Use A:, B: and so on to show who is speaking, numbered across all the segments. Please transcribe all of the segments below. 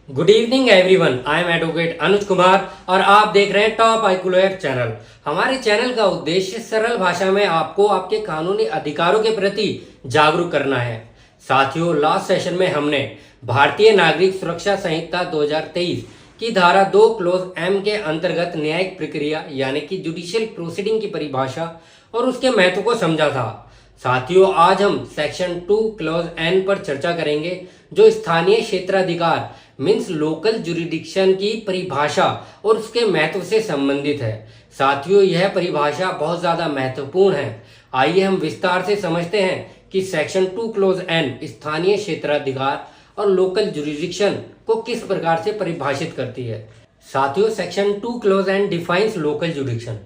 A: Good evening everyone, I am advocate Anuj Kumar और आप देख रहे हैं टॉप आईक्यू लॉयर चैनल। हमारे चैनल का उद्देश्य सरल भाषा में आपको आपके कानूनी अधिकारों के प्रति जागरूक करना है। साथियों, लास्ट सेशन में हमने भारतीय नागरिक सुरक्षा संहिता 2023 की धारा 2 क्लोज एम के अंतर्गत न्यायिक प्रक्रिया यानी कि जुडिशियल प्रोसीडिंग की परिभाषा और उसके महत्व को समझा था। साथियों, आज हम सेक्शन 2 क्लॉज एन पर चर्चा करेंगे जो स्थानीय क्षेत्राधिकार मीन्स लोकल जुरिडिक्शन की परिभाषा और उसके महत्व से संबंधित है। साथियों, यह परिभाषा बहुत ज्यादा महत्वपूर्ण है। आइए हम विस्तार से समझते हैं कि सेक्शन 2 क्लॉज एन स्थानीय क्षेत्राधिकार और लोकल जुरिडिक्शन को किस प्रकार से परिभाषित करती है। साथियों, section 2 clause N defines local jurisdiction.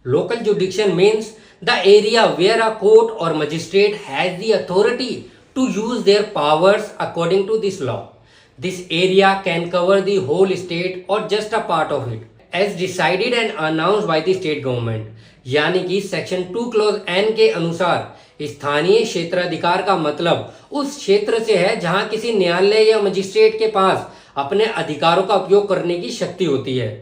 A: Local jurisdiction means the area where a court or magistrate has the authority to use their powers according to this law. This area can cover the whole state or just a part of it, as decided and announced by the state government. यानी कि section 2 clause N के अनुसार स्थानीय क्षेत्राधिकार का मतलब उस क्षेत्र से है जहां किसी न्यायालय या मजिस्ट्रेट के पास अपने अधिकारों का उपयोग करने की शक्ति होती है।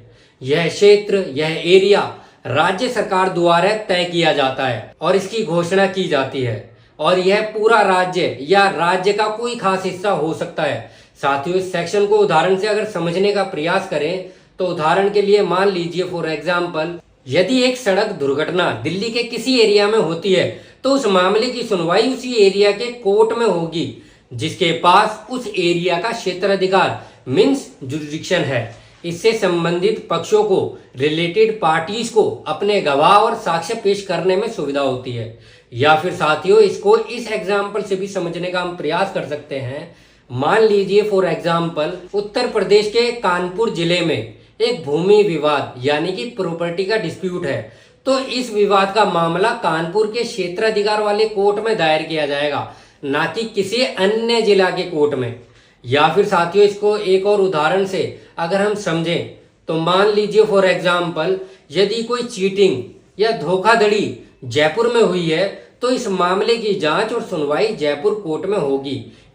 A: यह क्षेत्र, यह एरिया राज्य सरकार द्वारा तय किया जाता है और इसकी घोषणा की जाती है और यह पूरा राज्य या राज्य का कोई खास हिस्सा हो सकता है। साथियों, इस सेक्शन को उदाहरण से अगर समझने का प्रयास करें तो उदाहरण के लिए मान लीजिए फॉर एग्जांपल, यदि एक सड़क दुर्घटना दिल्ली के किसी एरिया में होती है तो उस मामले की सुनवाई उसी एरिया के कोर्ट में होगी जिसके पास उस एरिया का क्षेत्राधिकार मीन्स जुरिडिक्शन है। इससे संबंधित पक्षों को, रिलेटेड पार्टीज को अपने गवाह और साक्ष्य पेश करने में सुविधा होती है। या फिर साथियों, इसको इस एग्जाम्पल से भी समझने का हम प्रयास कर सकते हैं। मान लीजिए फॉर एग्जाम्पल, उत्तर प्रदेश के कानपुर जिले में एक भूमि विवाद यानी कि प्रॉपर्टी का डिस्प्यूट है, तो इस विवाद का मामला कानपुर के क्षेत्राधिकार वाले कोर्ट में दायर किया जाएगा, ना कि किसी अन्य जिला के कोर्ट में। या फिर साथियों, इसको एक और उदाहरण से अगर हम समझें तो मान लीजिए फॉर एग्जाम्पल, यदि कोई चीटिंग या धोखाधड़ी जयपुर में हुई है तो इस मामले की जांच और सुनवाई जयपुर कोर्ट में होगी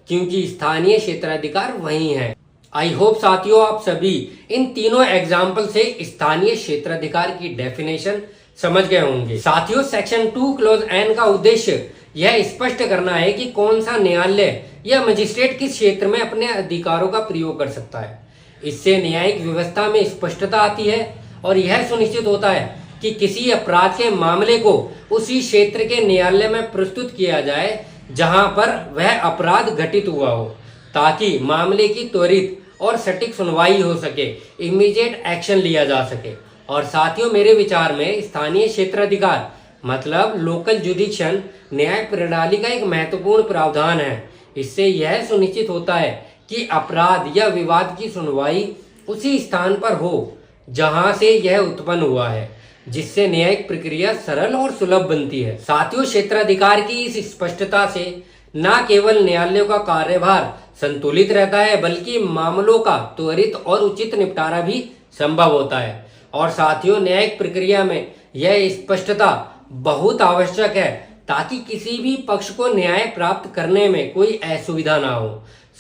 A: क्योंकि स्थानीय क्षेत्राधिकार वही है। आई होप साथियों आप सभी इन तीनों एग्जाम्पल से स्थानीय क्षेत्राधिकार की डेफिनेशन समझ गए होंगे। साथियों, सेक्शन 2 क्लॉज एन का उद्देश्य यह स्पष्ट करना है कि कौन सा न्यायालय या मजिस्ट्रेट किस क्षेत्र में अपने अधिकारों का प्रयोग कर सकता है। इससे न्यायिक व्यवस्था में स्पष्टता आती है और यह सुनिश्चित होता है कि किसी अपराध के मामले को उसी क्षेत्र के न्यायालय में प्रस्तुत किया जाए जहां पर वह अपराध घटित हुआ हो, ताकि मामले की त्वरित और सटीक सुनवाई हो सके, इमीडिएट एक्शन लिया जा सके। और साथियों, मेरे विचार में स्थानीय क्षेत्राधिकार मतलब लोकल जुडिक्शन न्याय प्रणाली का एक महत्वपूर्ण प्रावधान है। इससे यह सुनिश्चित होता है कि अपराध या विवाद की सुनवाई उसी स्थान पर हो जहां से यह उत्पन्न हुआ है, जिससे न्यायिक प्रक्रिया सरल और सुलभ बनती है। साथियों, क्षेत्राधिकार की इस स्पष्टता से न केवल न्यायालयों का कार्यभार संतुलित रहता है बल्कि मामलों का त्वरित और उचित निपटारा भी संभव होता है। और साथियों, न्यायिक प्रक्रिया में यह स्पष्टता बहुत आवश्यक है ताकि किसी भी पक्ष को न्याय प्राप्त करने में कोई असुविधा ना हो।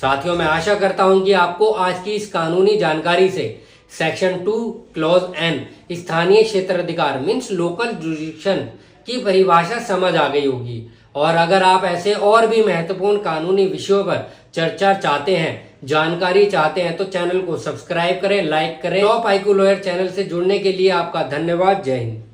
A: साथियों, मैं आशा करता हूं कि आपको आज की इस कानूनी जानकारी से सेक्शन 2 क्लॉज एन स्थानीय क्षेत्राधिकार मीन्स लोकल जुरिडिक्शन की परिभाषा समझ आ गई होगी। और अगर आप ऐसे और भी महत्वपूर्ण कानूनी विषयों पर चर्चा चाहते हैं, जानकारी चाहते हैं, तो चैनल को सब्सक्राइब करें, लाइक करें। टॉप आईक्यू लॉयर चैनल से जुड़ने के लिए आपका धन्यवाद। जय हिंद।